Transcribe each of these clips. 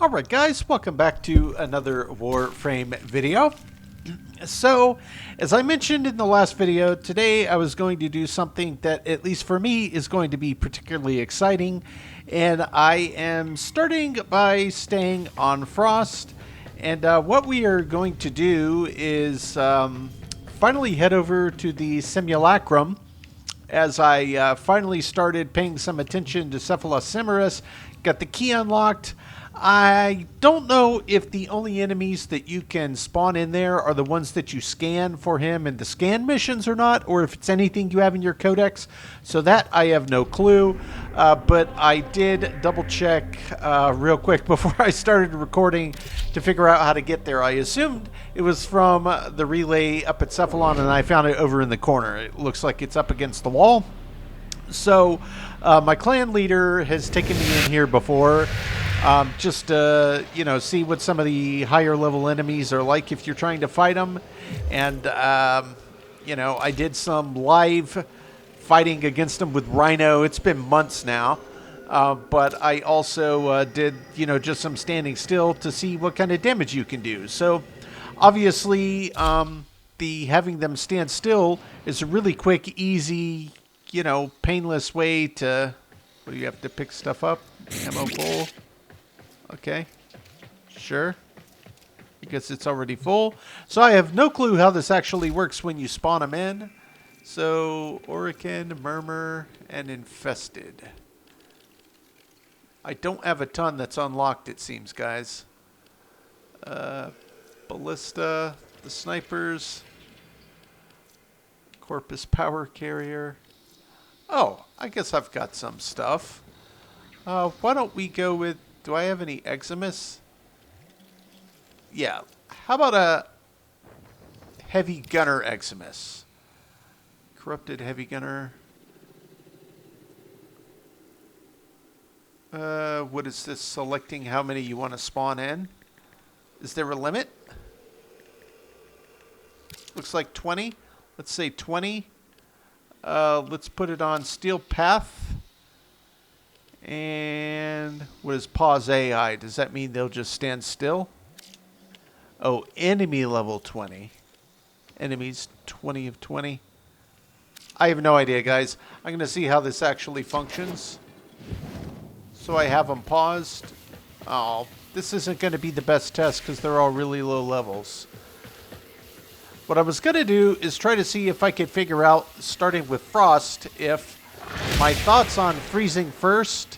Alright guys, welcome back to another Warframe video. So, as I mentioned in the last video, today I was going to do something that, at least for me, is going to be particularly exciting. And I am starting by staying on Frost. And what we are going to do is finally head over to the Simulacrum, as I finally started paying some attention to Cephalus, got the key unlocked. I don't know if the only enemies that you can spawn in there are the ones that you scan for him in the scan missions or not, or if it's anything you have in your codex. So that I have no clue, but I did double check real quick before I started recording to figure out how to get there. I assumed it was from the relay up at Cephalon, and I found it over in the corner. It looks like it's up against the wall. So my clan leader has taken me in here before. Just to, see what some of the higher level enemies are like if you're trying to fight them. And, I did some live fighting against them with Rhino. It's been months now. But I also did, just some standing still to see what kind of damage you can do. So, obviously, the having them stand still is a really quick, easy, painless way to... What do you have to pick stuff up? Ammo full. Okay, sure. I guess it's already full. So I have no clue how this actually works when you spawn them in. So, Orican, Murmur, and Infested. I don't have a ton that's unlocked, it seems, guys. Ballista, the snipers, Corpus Power Carrier. Oh, I guess I've got some stuff. Why don't we go with... Do I have any Eximus? Yeah. How about a Heavy Gunner Eximus? Corrupted Heavy Gunner. What is this? Selecting how many you want to spawn in? Is there a limit? Looks like 20. Let's say 20. Let's put it on Steel Path. And what is pause AI? Does that mean they'll just stand still? Oh, enemy level 20. Enemies 20 of 20. I have no idea, guys. I'm going to see how this actually functions. So I have them paused. Oh, this isn't going to be the best test because they're all really low levels. What I was going to do is try to see if I could figure out, starting with Frost, if my thoughts on freezing first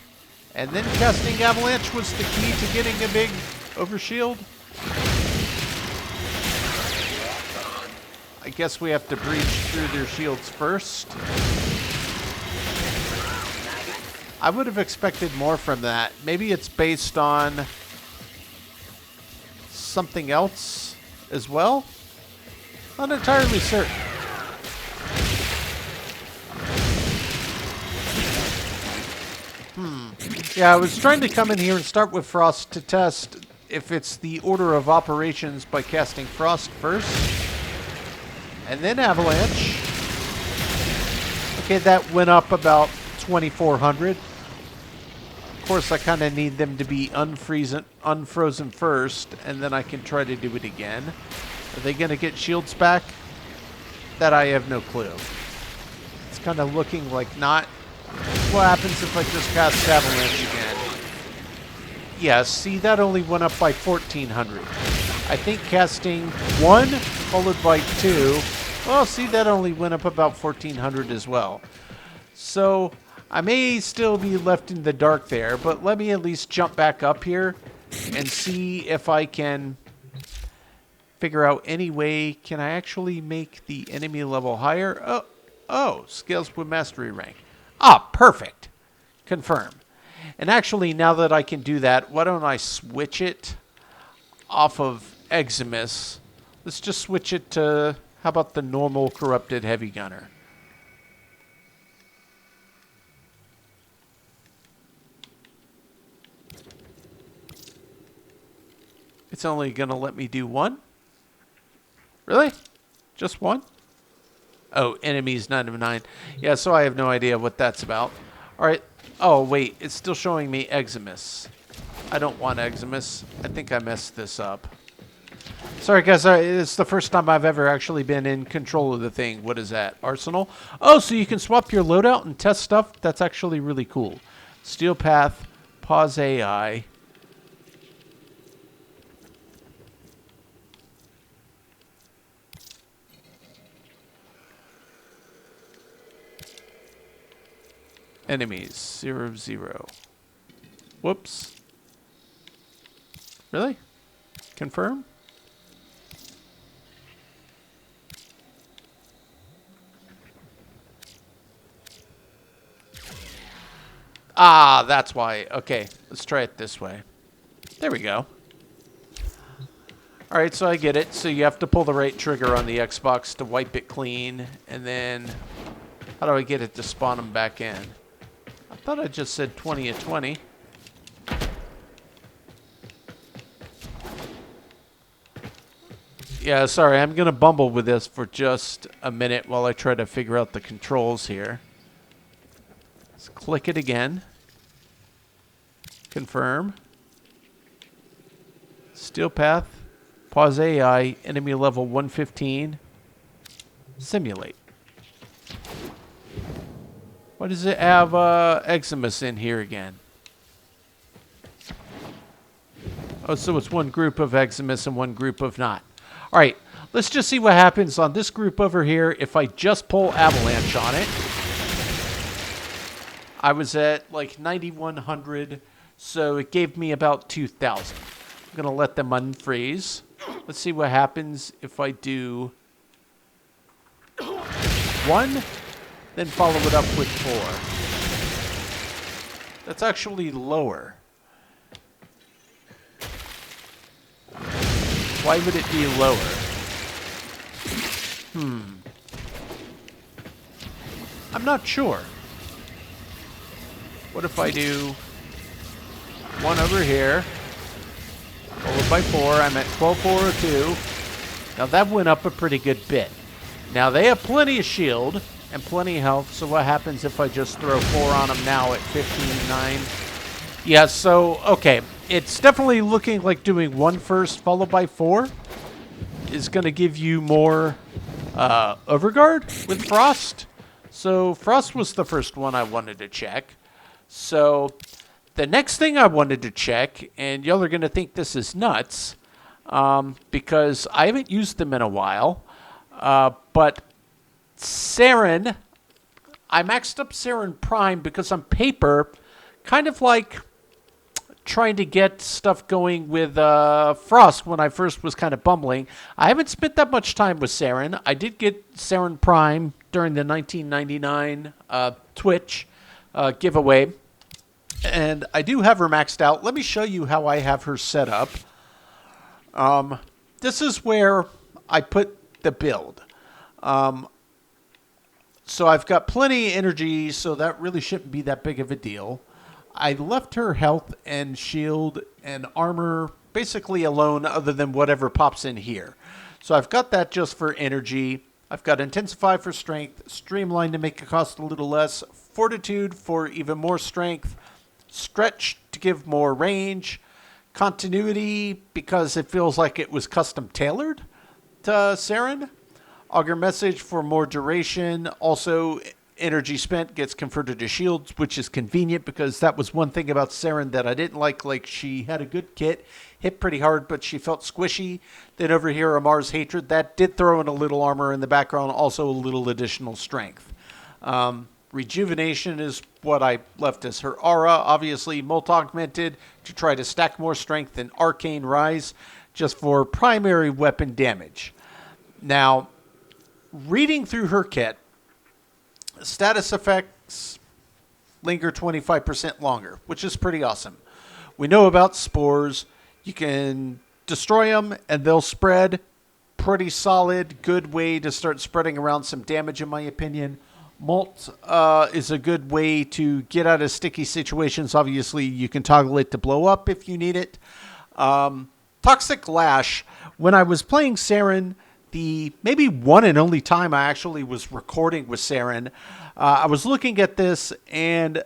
and then casting Avalanche was the key to getting a big overshield. I guess we have to breach through their shields first. I would have expected more from that. Maybe it's based on something else as well? Not entirely certain. Yeah, I was trying to come in here and start with Frost to test if it's the order of operations by casting Frost first. And then Avalanche. Okay, that went up about 2,400. Of course, I kind of need them to be unfrozen first, and then I can try to do it again. Are they going to get shields back? That I have no clue. It's kind of looking like not. What happens if I just cast Avalanche again? Yeah, see, that only went up by 1,400. I think casting 1 followed by 2. Well, see, that only went up about 1,400 as well. So I may still be left in the dark there, but let me at least jump back up here and see if I can figure out any way. Can I actually make the enemy level higher? Oh, scales with mastery rank. Ah, perfect. Confirm. And actually, now that I can do that, why don't I switch it off of Eximus? Let's just switch it to, how about the normal Corrupted Heavy Gunner? It's only going to let me do 1? Really? Just 1? Oh, enemies 9 of 9. Yeah, so I have no idea what that's about. All right. Oh, wait. It's still showing me Eximus. I don't want Eximus. I think I messed this up. Sorry, guys. It's the first time I've ever actually been in control of the thing. What is that? Arsenal? Oh, so you can swap your loadout and test stuff? That's actually really cool. Steel Path. Pause AI. Enemies. 0-0. Whoops. Really? Confirm? Ah, that's why. Okay, let's try it this way. There we go. All right, so I get it. So you have to pull the right trigger on the Xbox to wipe it clean. And then, how do I get it to spawn them back in? I thought I just said 20 of 20. Yeah, sorry, I'm going to bumble with this for just a minute while I try to figure out the controls here. Let's click it again. Confirm. Steel Path. Pause AI. Enemy level 115. Simulate. Why does it have Eximus in here again? Oh, so it's one group of Eximus and one group of not. All right, let's just see what happens on this group over here if I just pull Avalanche on it. I was at like 9,100, so it gave me about 2,000. I'm going to let them unfreeze. Let's see what happens if I do 1, then follow it up with 4. That's actually lower. Why would it be lower? I'm not sure. What if I do 1 over here, followed by 4? I'm at 12,402. Now that went up a pretty good bit. Now they have plenty of shield and plenty of health, so what happens if I just throw 4 on them now at 15,900? Yeah, so, okay. It's definitely looking like doing 1 first, followed by 4 is going to give you more Overguard with Frost. So Frost was the first one I wanted to check. So the next thing I wanted to check, and y'all are going to think this is nuts, because I haven't used them in a while, but Saryn, I maxed up Saryn Prime because on paper, kind of like trying to get stuff going with Frost when I first was kind of bumbling. I haven't spent that much time with Saryn. I did get Saryn Prime during the 1999 Twitch giveaway, and I do have her maxed out. Let me show you how I have her set up. This is where I put the build. So I've got plenty of energy, so that really shouldn't be that big of a deal. I left her health and shield and armor basically alone other than whatever pops in here. So I've got that just for energy. I've got Intensify for strength, Streamline to make it cost a little less, Fortitude for even more strength, Stretch to give more range, Continuity because it feels like it was custom tailored to Saryn, Augur Message for more duration, also energy spent gets converted to shields, which is convenient because that was one thing about Saryn that I didn't like. Like, she had a good kit, hit pretty hard, but she felt squishy. Then over here, Amar's Hatred, that did throw in a little armor in the background, also a little additional strength. Rejuvenation is what I left as her aura. Obviously, Molt Augmented to try to stack more strength, and Arcane Rise just for primary weapon damage. Now, reading through her kit, status effects linger 25% longer, which is pretty awesome. We know about spores. You can destroy them and they'll spread. Pretty solid, good way to start spreading around some damage, in my opinion. Molt is a good way to get out of sticky situations. Obviously, you can toggle it to blow up if you need it. Toxic Lash. When I was playing Saryn, the maybe one and only time I actually was recording with Saryn, I was looking at this, and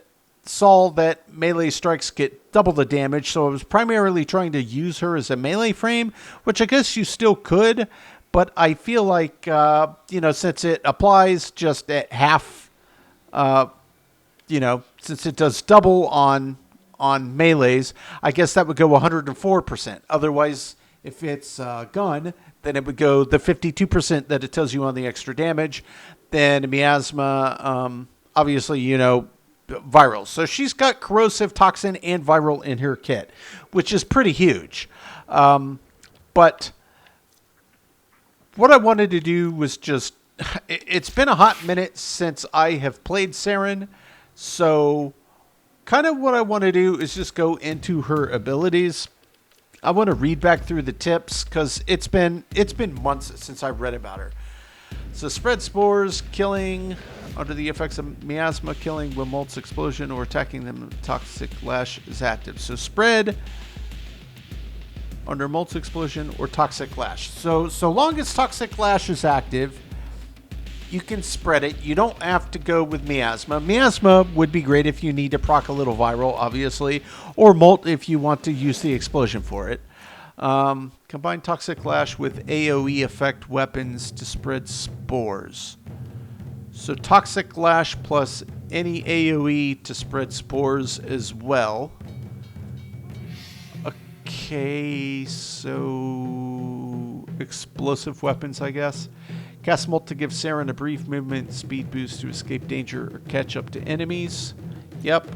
saw that melee strikes get double the damage, so I was primarily trying to use her as a melee frame, which I guess you still could, but I feel like, since it applies just at half, since it does double on melees, I guess that would go 104%. Otherwise, if it's gun, then it would go the 52% that it tells you on the extra damage. Then miasma, obviously, viral. So she's got corrosive, toxin, and viral in her kit, which is pretty huge. But what I wanted to do was just, it's been a hot minute since I have played Saryn. So kind of what I want to do is just go into her abilities. I want to read back through the tips because it's been months since I've read about her. So spread spores, killing under the effects of miasma, killing when Molt's explosion or attacking them. Toxic lash is active. So spread under Molt's explosion or toxic lash. So long as toxic lash is active, you can spread it. You don't have to go with miasma. Miasma would be great if you need to proc a little viral, obviously, or Molt if you want to use the explosion for it. Combine toxic lash with AoE effect weapons to spread spores. So toxic lash plus any AoE to spread spores as well. Okay, so explosive weapons, I guess. Cast Molt to give Saryn a brief movement speed boost to escape danger or catch up to enemies. Yep.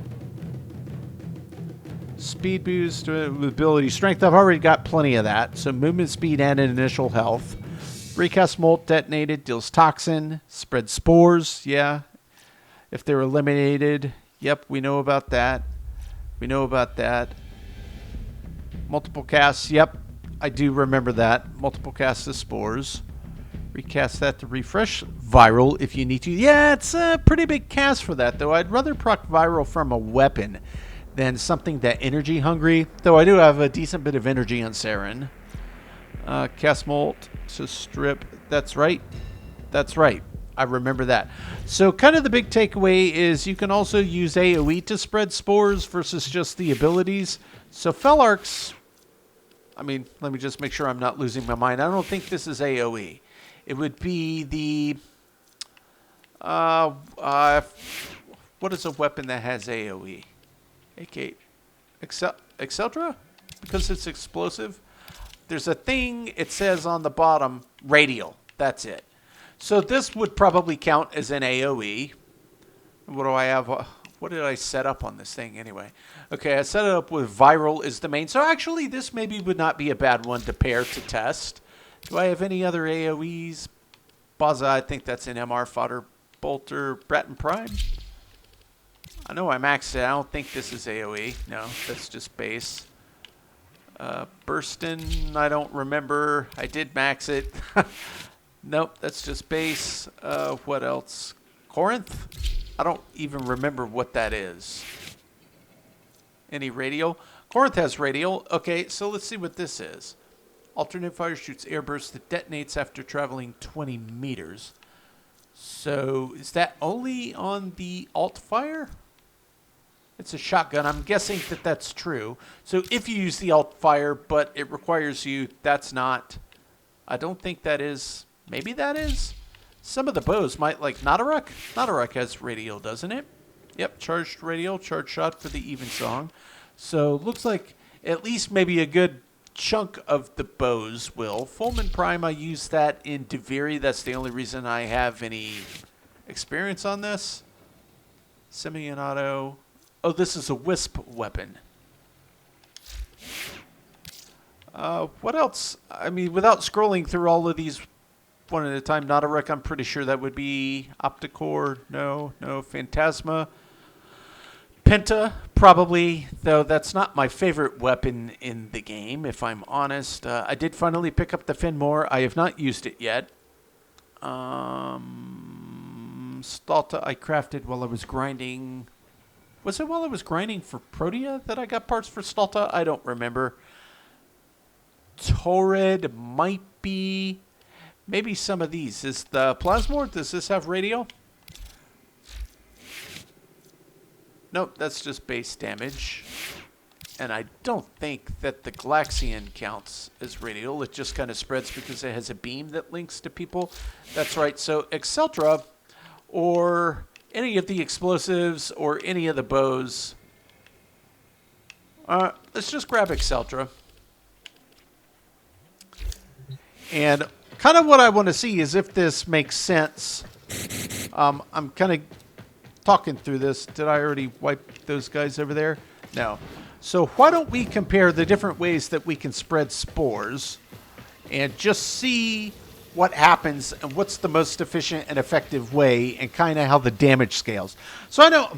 Speed boost with ability strength. I've already got plenty of that. So movement speed and initial health. Recast Molt detonated deals toxin. Spread spores. Yeah. If they're eliminated. Yep, we know about that. We know about that. Multiple casts. Yep, I do remember that. Multiple casts of spores. Recast that to refresh viral if you need to. Yeah, it's a pretty big cast for that, though. I'd rather proc viral from a weapon than something that energy hungry, though I do have a decent bit of energy on Saryn. Cast Molt to strip. That's right. That's right. I remember that. So kind of the big takeaway is you can also use AoE to spread spores versus just the abilities. So Felarx, let me just make sure I'm not losing my mind. I don't think this is AoE. It would be the, what is a weapon that has AoE? AK, Exceldra? Because it's explosive. There's a thing, it says on the bottom, radial. That's it. So this would probably count as an AoE. What do I have? What did I set up on this thing anyway? Okay, I set it up with viral as the main. So actually, this maybe would not be a bad one to pair to test. Do I have any other AoEs? Baza, I think that's an MR fodder. Bolter, Saryn Prime. I know I maxed it. I don't think this is AoE. No, that's just base. Burstin, I don't remember. I did max it. Nope, that's just base. What else? Corinth? I don't even remember what that is. Any radial? Corinth has radial. Okay, so let's see what this is. Alternate fire shoots air burst that detonates after traveling 20 meters. So is that only on the alt fire? It's a shotgun. I'm guessing that that's true. So if you use the alt fire, but it requires you, that's not. I don't think that is. Maybe that is. Some of the bows might, like Nadaruk. Nadaruk has radial, doesn't it? Yep, charged radial, charged shot for the even song. So looks like at least maybe a good chunk of the bows will. Fulman Prime, I use that in Deviri. That's the only reason I have any experience on this. Semi-auto. Oh, this is a wisp weapon. What else? I mean, without scrolling through all of these one at a time, Nadaruk, I'm pretty sure that would be Opticore. No. Phantasma. Penta, probably, though that's not my favorite weapon in the game, if I'm honest. I did finally pick up the Finmore. I have not used it yet. Stalta I crafted while I was grinding. Was it while I was grinding for Protea that I got parts for Stalta? I don't remember. Torrid might be. Maybe some of these. Is the Plasmor, does this have radial? nope, that's just base damage. And I don't think that the Galaxian counts as radial. It just kind of spreads because it has a beam that links to people. That's right. So Exceltra or any of the explosives or any of the bows. Let's just grab Exceltra. And kind of what I want to see is if this makes sense. I'm kind of talking through this. Did I already wipe those guys over there? No. So why don't we compare the different ways that we can spread spores and just see what happens and what's the most efficient and effective way and kind of how the damage scales. So I know,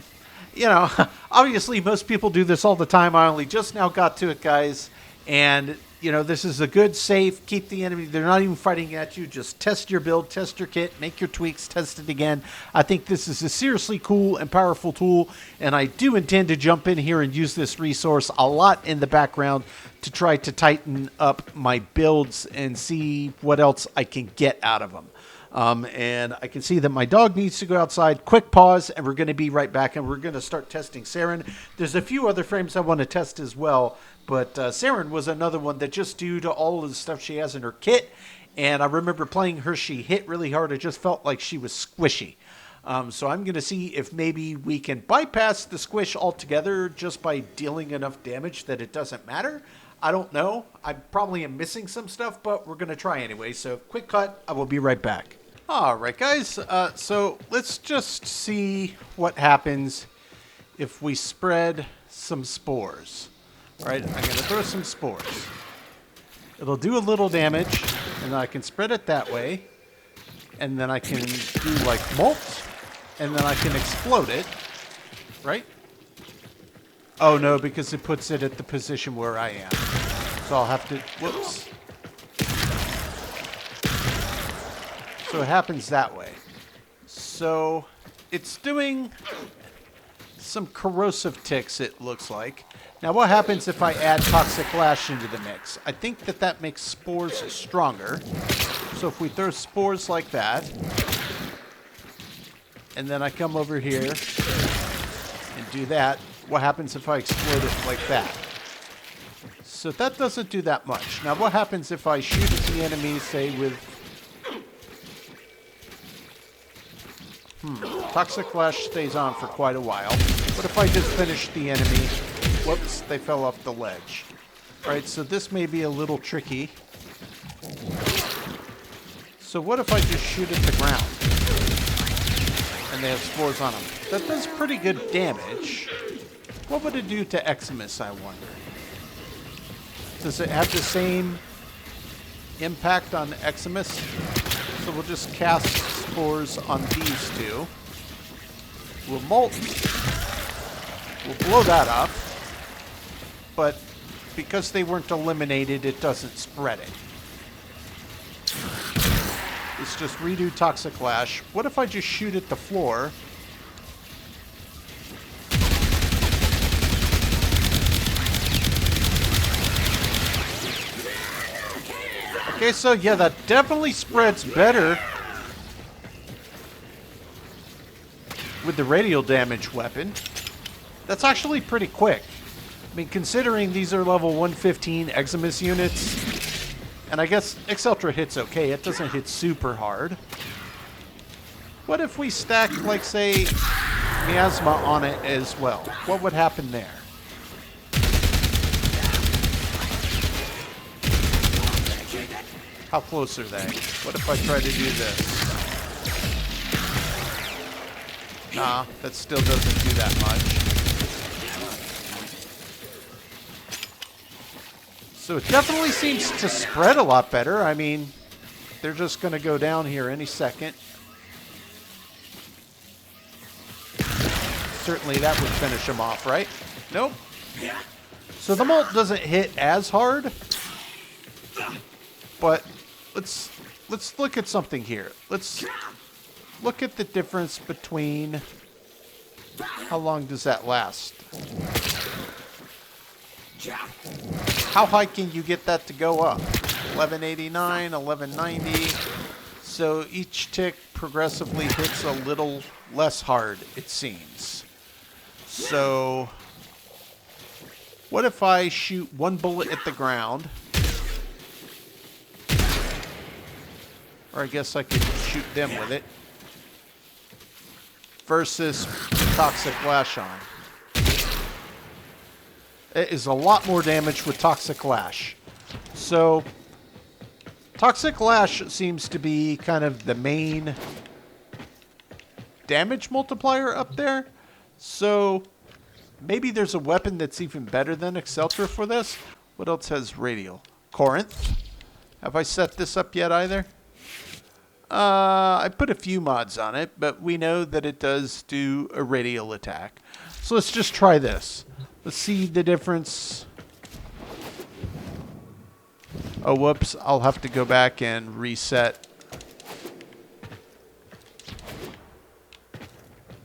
you know, obviously most people do this all the time. I only just now got to it, guys. And, you know, this is a good, safe, keep the enemy. They're not even fighting at you. Just test your build, test your kit, make your tweaks, test it again. I think this is a seriously cool and powerful tool. And I do intend to jump in here and use this resource a lot in the background to try to tighten up my builds and see what else I can get out of them. And I can see that my dog needs to go outside. Quick pause, and we're going to be right back, and we're going to start testing Saryn. There's a few other frames I want to test as well, but Saryn was another one that just due to all of the stuff she has in her kit, and I remember playing her, she hit really hard. It just felt like she was squishy. So I'm going to see if maybe we can bypass the squish altogether just by dealing enough damage that it doesn't matter. I don't know. I probably am missing some stuff, but we're going to try anyway. So quick cut. I will be right back. All right, guys. So let's just see what happens if we spread some spores. All right, I'm going to throw some spores. It'll do a little damage, and then I can spread it that way. And then I can do like molt, and then I can explode it, right? Oh, no, because it puts it at the position where I am. So I'll have to, whoops. So it happens that way. So it's doing some corrosive ticks, it looks like. Now what happens if I add Toxic Lash into the mix? I think that that makes spores stronger. So if we throw spores like that, and then I come over here and do that, what happens if I explode it like that? So that doesn't do that much. Now what happens if I shoot at the enemy, say with Toxic Flash stays on for quite a while. What if I just finish the enemy? Whoops, they fell off the ledge. Alright, so this may be a little tricky. So what if I just shoot at the ground? And they have spores on them. That does pretty good damage. What would it do to Eximus, I wonder? Does it have the same impact on Eximus? So we'll just cast spores on these two. We'll molt. We'll blow that up. But because they weren't eliminated, it doesn't spread it. It's just redo Toxic Lash. What if I just shoot at the floor? Okay, so yeah, that definitely spreads better with the radial damage weapon. That's actually pretty quick. I mean, considering these are level 115 Eximus units, and I guess Exceltra hits okay. It doesn't hit super hard. What if we stack, like, say, Miasma on it as well? What would happen there? How close are they? What if I try to do this? Nah, that still doesn't do that much. So it definitely seems to spread a lot better. I mean, they're just going to go down here any second. Certainly that would finish them off, right? Nope. So the molt doesn't hit as hard. But let's look at something here. Let's look at the difference between how long does that last? How high can you get that to go up? 1189, 1190. So each tick progressively hits a little less hard, it seems. So, what if I shoot one bullet at the ground? Or I guess I could shoot them with it. Versus Toxic Lash on. It is a lot more damage with Toxic Lash. So, Toxic Lash seems to be kind of the main damage multiplier up there. So, maybe there's a weapon that's even better than Exceltra for this. What else has radial? Corinth. Have I set this up yet either? I put a few mods on it, but we know that it does do a radial attack. So let's just try this. Let's see the difference. Oh, whoops. I'll have to go back and reset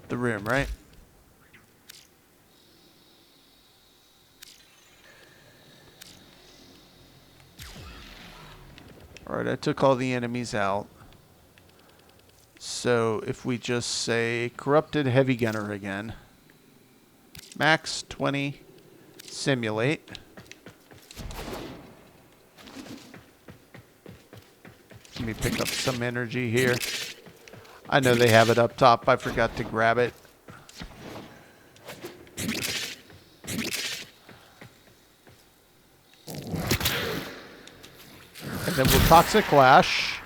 the room, right? Alright, I took all the enemies out. So if we just say Corrupted Heavy Gunner again. Max 20. Simulate. Let me pick up some energy here. I know they have it up top. I forgot to grab it. And then we'll Toxic Lash.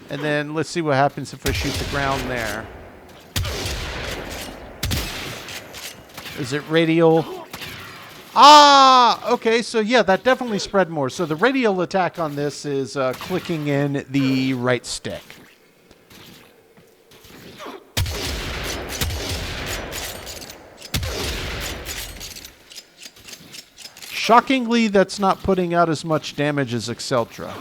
And then let's see what happens if I shoot the ground there. Is it radial? Ah! Okay, so yeah, that definitely spread more. So the radial attack on this is clicking in the right stick. Shockingly, that's not putting out as much damage as Exceltra.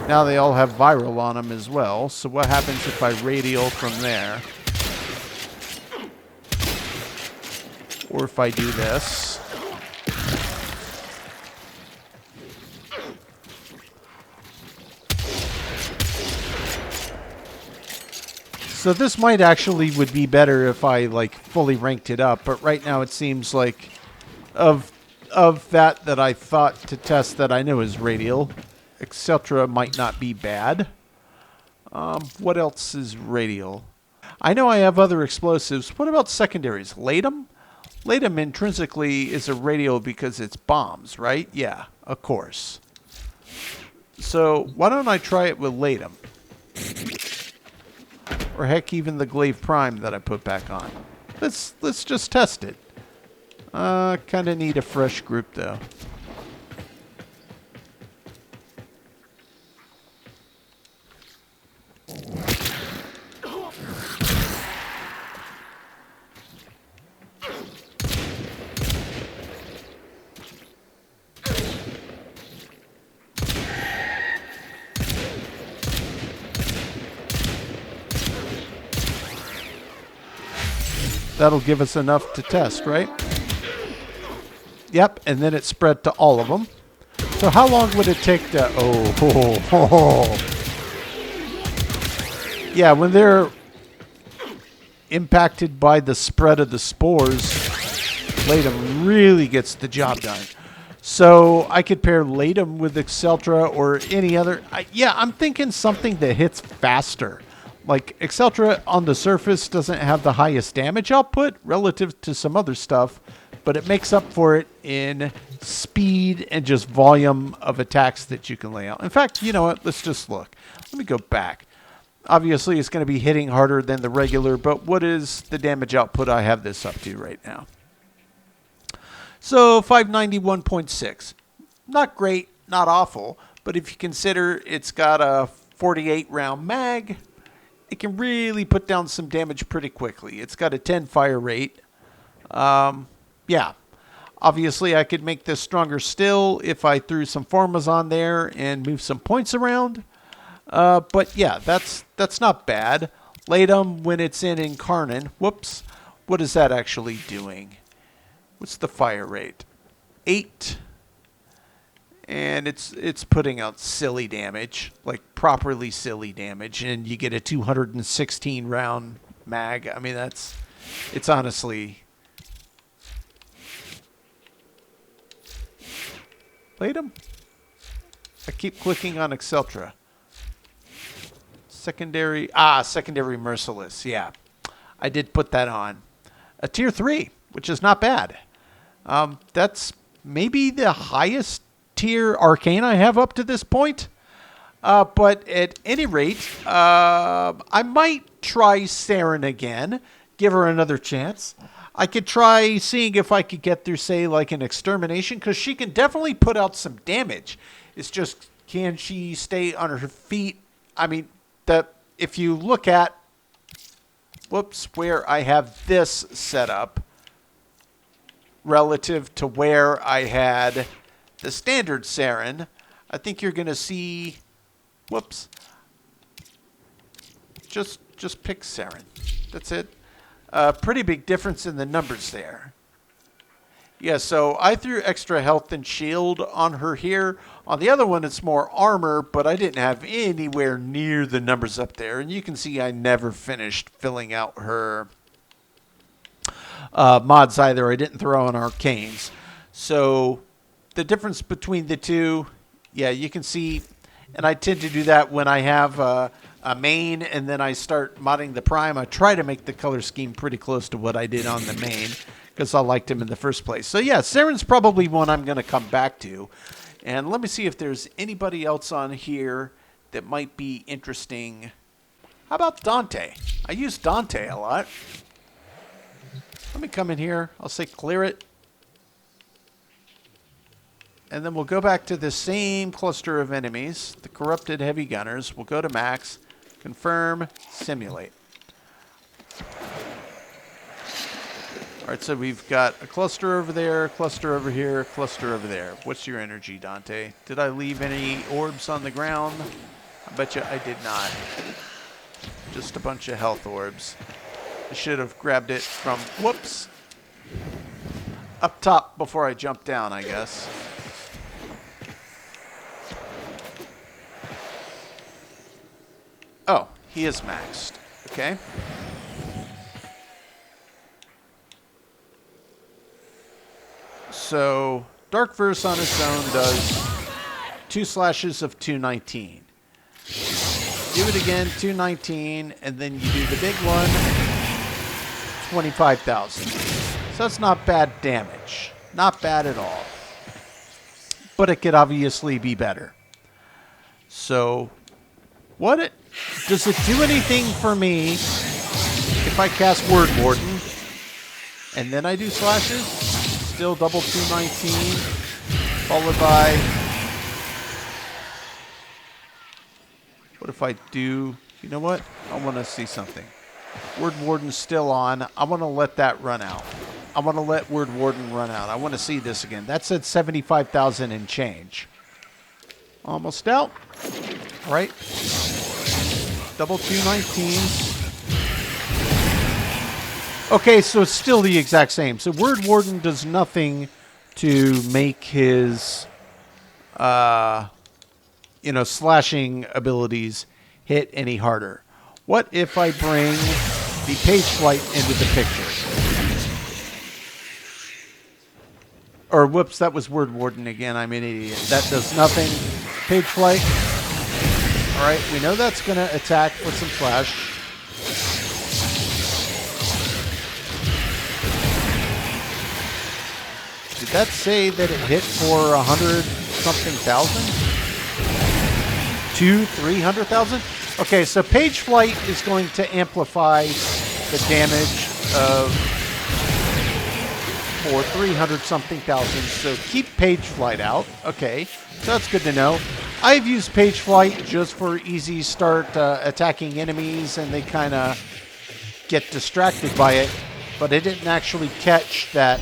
Now they all have viral on them as well. So what happens if I radial from there? Or if I do this. So this might actually would be better if I like fully ranked it up. But right now it seems like of that I thought to test that I know is radial. Etc. might not be bad. What else is radial? I know I have other explosives. What about secondaries? Latum? Latum intrinsically is a radial because it's bombs, right? Yeah, of course. So why don't I try it with Latum? Or heck, even the Glaive Prime that I put back on. Let's just test it. Kind of need a fresh group though. That'll give us enough to test, right? Yep, and then it spread to all of them. So how long would it take to... Yeah, when they're impacted by the spread of the spores, Latum really gets the job done. So I could pair Latum with Exceltra or any other... yeah, I'm thinking something that hits faster. Like, Exceltra on the surface doesn't have the highest damage output relative to some other stuff, but it makes up for it in speed and just volume of attacks that you can lay out. In fact, you know what? Let's just look. Let me go back. Obviously, it's going to be hitting harder than the regular, but what is the damage output I have this up to right now? So, 591.6. Not great, not awful, but if you consider it's got a 48-round mag... it can really put down some damage pretty quickly. It's got a 10 fire rate. Yeah. Obviously, I could make this stronger still if I threw some formas on there and move some points around. But yeah, that's not bad. Latum, when it's in Incarnon. Whoops. What is that actually doing? What's the fire rate? 8. And it's putting out silly damage, like properly silly damage, and you get a 216 round mag. I mean, it's honestly... Played him? I keep clicking on Exceltra. Secondary Merciless. Yeah, I did put that on. A tier 3, which is not bad. That's maybe the highest tier arcane I have up to this point. But at any rate, I might try Saryn again. Give her another chance. I could try seeing if I could get through, say, like an extermination, because she can definitely put out some damage. It's just, can she stay on her feet? I mean, if you look at, where I have this set up relative to where I had the standard Saryn, I think you're going to see, just pick Saryn. That's it. Pretty big difference in the numbers there. Yeah, so I threw extra health and shield on her here. On the other one, it's more armor, but I didn't have anywhere near the numbers up there. And you can see I never finished filling out her mods either. I didn't throw on arcanes. So the difference between the two, yeah, you can see, and I tend to do that when I have a main and then I start modding the Prime. I try to make the color scheme pretty close to what I did on the main because I liked him in the first place. So yeah, Saryn's probably one I'm going to come back to. And let me see if there's anybody else on here that might be interesting. How about Dante? I use Dante a lot. Let me come in here. I'll say clear it. And then we'll go back to the same cluster of enemies, the corrupted heavy gunners. We'll go to max, confirm, simulate. All right, so we've got a cluster over there, cluster over here, cluster over there. What's your energy, Dante? Did I leave any orbs on the ground? I bet you I did not. Just a bunch of health orbs. I should have grabbed it from, up top before I jumped down, I guess. Oh, he is maxed. Okay. So, Dark Verse on its own does 2 slashes of 219. Do it again, 219, and then you do the big one, 25,000. So that's not bad damage. Not bad at all. But it could obviously be better. So, does it do anything for me if I cast Word Warden and then I do slashes? Still double 219, followed by, what if I do, you know what? I want to see something. Word Warden's still on. I want to let that run out. I want to let Word Warden run out. I want to see this again. That's at 75,000 and change. Almost out. All right. Double 219. Okay, so it's still the exact same. So Word Warden does nothing to make his, slashing abilities hit any harder. What if I bring the page flight into the picture? Or whoops, that was Word Warden again. I'm an idiot. That does nothing. Page flight. All right, we know that's going to attack with some flash. Did that say that it hit for 100-something thousand? 200,000-300,000? Okay, so Page Flight is going to amplify the damage for 300-something thousand. So keep Page Flight out. Okay, so that's good to know. I've used Page Flight just for easy start attacking enemies, and they kind of get distracted by it. But I didn't actually catch that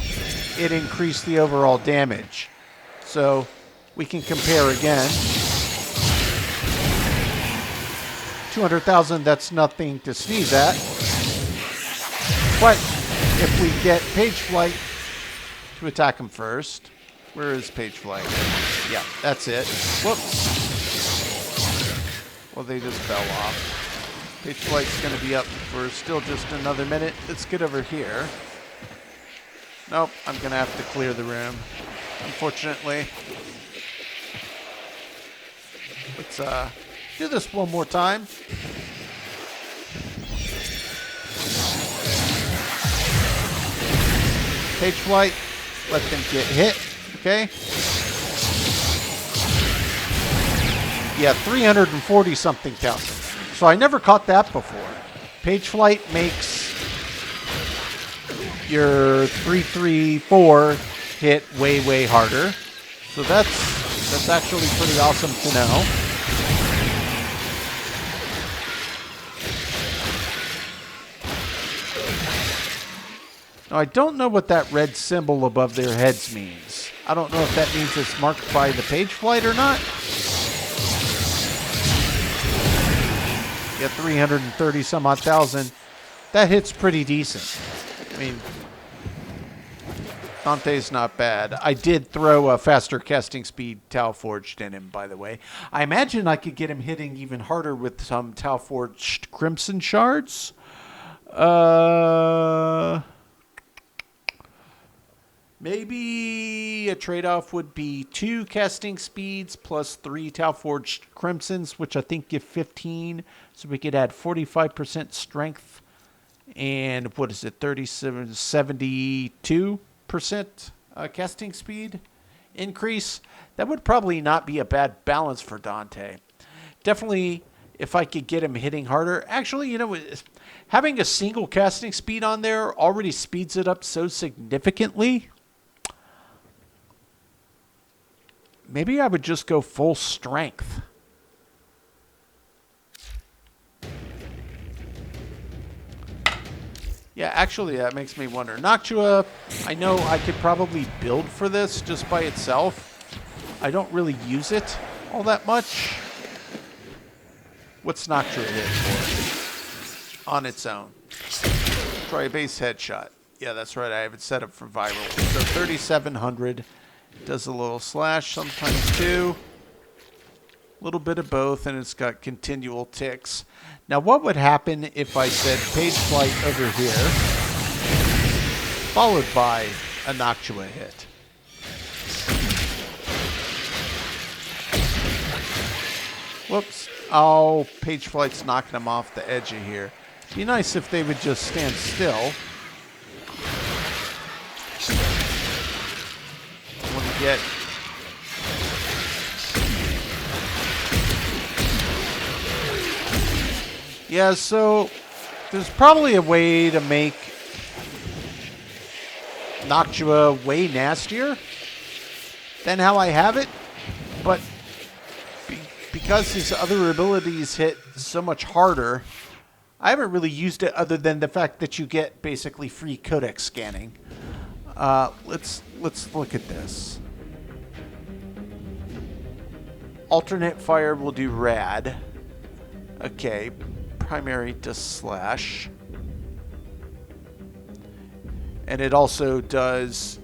it increased the overall damage. So we can compare again. 200,000, that's nothing to sneeze at. But if we get Page Flight to attack him first. Where is Page Flight? Yeah, that's it. Whoops. Well, they just fell off. Page flight's going to be up for still just another minute. Let's get over here. Nope, I'm going to have to clear the room, unfortunately. Let's do this one more time. Page flight, let them get hit, okay? Yeah, 340 something thousand. So I never caught that before. Page flight makes your 334 hit way, way harder. So that's actually pretty awesome to know. Now, I don't know what that red symbol above their heads means. I don't know if that means it's marked by the page flight or not. Yeah, 330 some odd thousand. That hits pretty decent. I mean, Dante's not bad. I did throw a faster casting speed Tau Forged in him, by the way. I imagine I could get him hitting even harder with some Tau Forged Crimson Shards. Maybe a trade-off would be 2 casting speeds plus 3 Tau Forged Crimsons, which I think give 15. So we could add 45% strength and, what is it, 72% casting speed increase. That would probably not be a bad balance for Dante. Definitely, if I could get him hitting harder. Actually, you know, having a single casting speed on there already speeds it up so significantly. Maybe I would just go full strength. Yeah, actually, that makes me wonder. Noctua, I know I could probably build for this just by itself. I don't really use it all that much. What's Noctua hit for? On its own. Try a base headshot. Yeah, that's right. I have it set up for viral. So 3,700. Does a little slash, sometimes 2. A little bit of both, and it's got continual ticks. Now, what would happen if I said page flight over here, followed by a Noctua hit? Whoops. Oh, page flight's knocking them off the edge of here. Be nice if they would just stand still. Get yeah, so there's probably a way to make Noctua way nastier than how I have it, but because his other abilities hit so much harder, I haven't really used it other than the fact that you get basically free codec scanning. Let's look at this. Alternate fire will do rad. Okay, primary does slash. And it also does,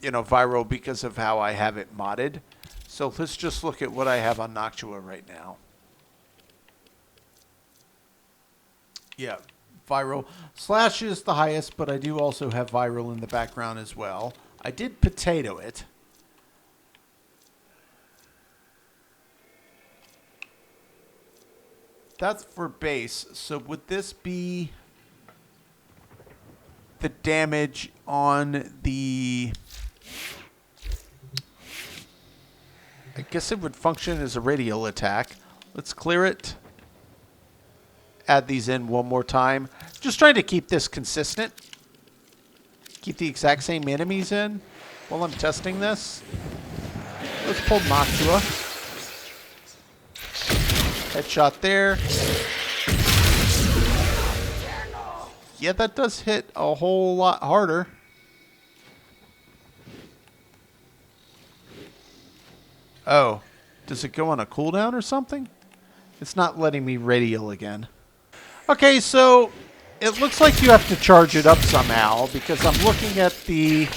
you know, viral because of how I have it modded. So let's just look at what I have on Noctua right now. Yeah, viral. Slash is the highest, but I do also have viral in the background as well. I did potato it. That's for base. So would this be the damage on the... I guess it would function as a radial attack. Let's clear it. Add these in one more time. Just trying to keep this consistent. Keep the exact same enemies in while I'm testing this. Let's pull Noctua. Headshot there. Yeah, that does hit a whole lot harder. Oh, does it go on a cooldown or something? It's not letting me radial again. Okay, so it looks like you have to charge it up somehow because I'm looking at the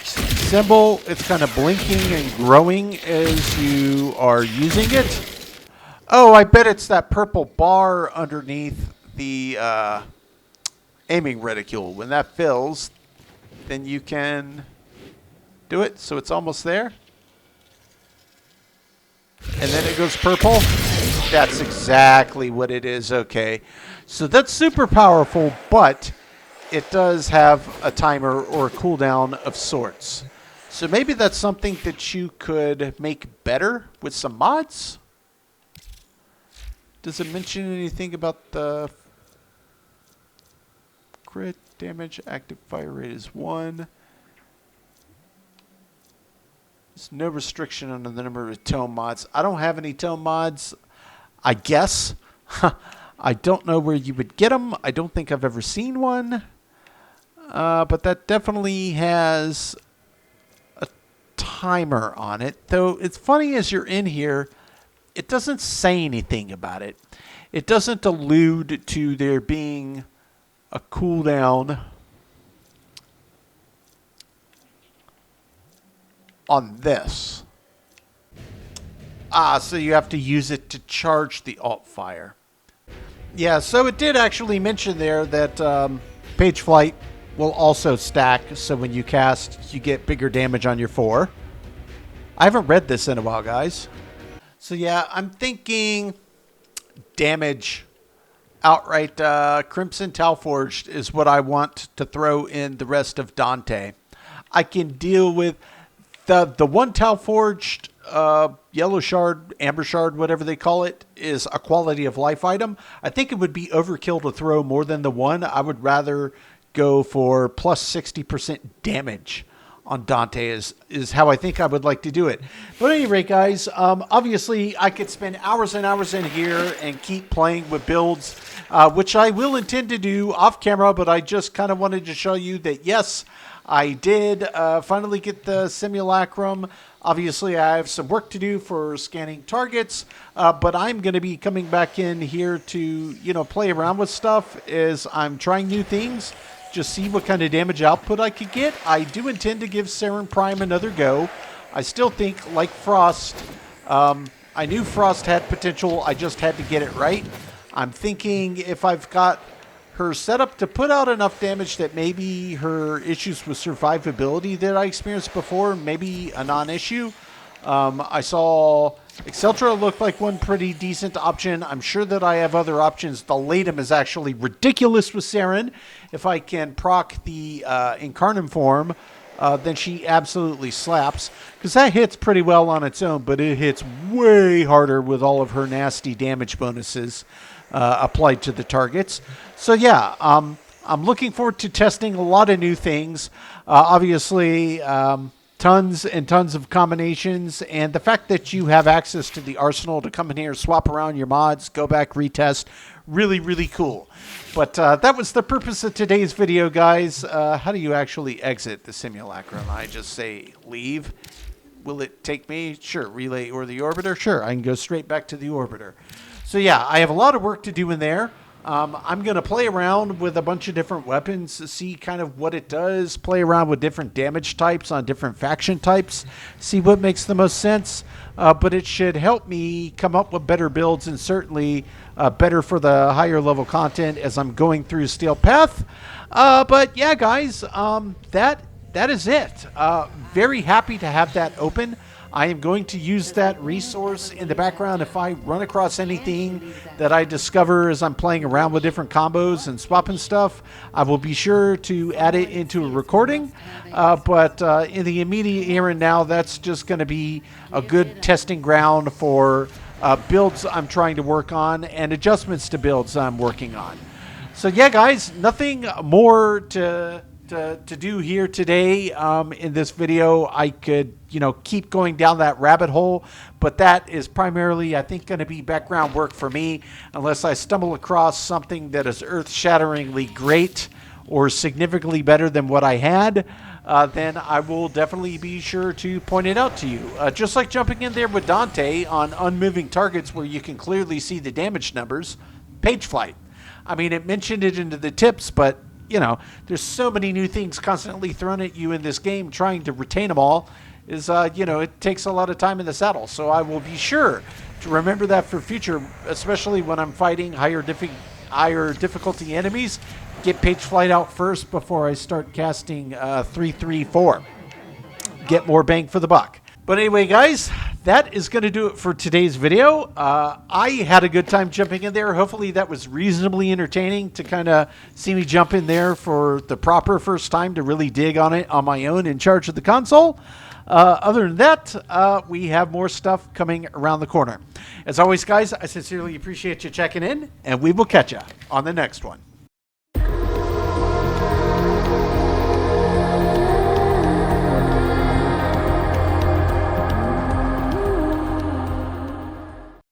symbol. It's kind of blinking and growing as you are using it. Oh, I bet it's that purple bar underneath the aiming reticule. When that fills, then you can do it. So it's almost there. And then it goes purple. That's exactly what it is. Okay. So that's super powerful, but it does have a timer or a cooldown of sorts. So maybe that's something that you could make better with some mods. Does it mention anything about the crit damage? Active fire rate is 1. There's no restriction on the number of tome mods. I don't have any tome mods, I guess. I don't know where you would get them. I don't think I've ever seen one. But that definitely has a timer on it. Though it's funny, as you're in here, it doesn't say anything about it. It doesn't allude to there being a cooldown on this. So you have to use it to charge the alt fire. Yeah, so it did actually mention there that page flight will also stack, so when you cast, you get bigger damage on your 4. I haven't read this in a while, guys. So yeah, I'm thinking damage outright. Crimson Talforged is what I want to throw in the rest of Dante. I can deal with the one Talforged yellow shard, amber shard, whatever they call it, is a quality of life item. I think it would be overkill to throw more than the one. I would rather go for plus 60% damage on Dante is how I think I would like to do it. But at any rate, guys, obviously I could spend hours and hours in here and keep playing with builds, which I will intend to do off camera, but I just kind of wanted to show you that, yes, I did finally get the Simulacrum. Obviously, I have some work to do for scanning targets, but I'm going to be coming back in here to, play around with stuff as I'm trying new things. Just see what kind of damage output I could get. I do intend to give Saryn Prime another go. I still think, like Frost, I knew Frost had potential. I just had to get it right. I'm thinking if I've got her set up to put out enough damage that maybe her issues with survivability that I experienced before, maybe a non-issue. I saw Exceltra look like one pretty decent option. I'm sure that I have other options. The Latum is actually ridiculous with Saryn. If I can proc the Incarnum form, then she absolutely slaps. Because that hits pretty well on its own, but it hits way harder with all of her nasty damage bonuses applied to the targets. So yeah, I'm looking forward to testing a lot of new things. Obviously, tons and tons of combinations, and the fact that you have access to the arsenal to come in here, swap around your mods, go back, retest, really, really cool. But that was the purpose of today's video, guys. How do you actually exit the Simulacrum? I just say leave. Will it take me? Sure. Relay or the orbiter? Sure. I can go straight back to the orbiter. So yeah, I have a lot of work to do in there. I'm going to play around with a bunch of different weapons to see kind of what it does, play around with different damage types on different faction types, see what makes the most sense. But it should help me come up with better builds and certainly better for the higher level content as I'm going through Steel Path. But yeah, guys, that is it. Very happy to have that open. I am going to use that resource in the background. If I run across anything that I discover as I'm playing around with different combos and swapping stuff, I will be sure to add it into a recording. But in the immediate here and now, that's just going to be a good testing ground for builds I'm trying to work on and adjustments to builds I'm working on. So yeah, guys, nothing more to do here today in this video. I could keep going down that rabbit hole, but that is primarily, I think, going to be background work for me unless I stumble across something that is earth-shatteringly great or significantly better than what I had. Then I will definitely be sure to point it out to you. Just like jumping in there with Dante on unmoving targets where you can clearly see the damage numbers. Page flight. I mean, it mentioned it into the tips, but there's so many new things constantly thrown at you in this game. Trying to retain them all is, it takes a lot of time in the saddle. So I will be sure to remember that for future, especially when I'm fighting higher difficulty enemies. Get page flight out first before I start casting 334. Get more bang for the buck. But anyway, guys, that is going to do it for today's video. I had a good time jumping in there. Hopefully that was reasonably entertaining to kind of see me jump in there for the proper first time to really dig on it on my own in charge of the console. Other than that, we have more stuff coming around the corner. As always, guys, I sincerely appreciate you checking in, and we will catch you on the next one.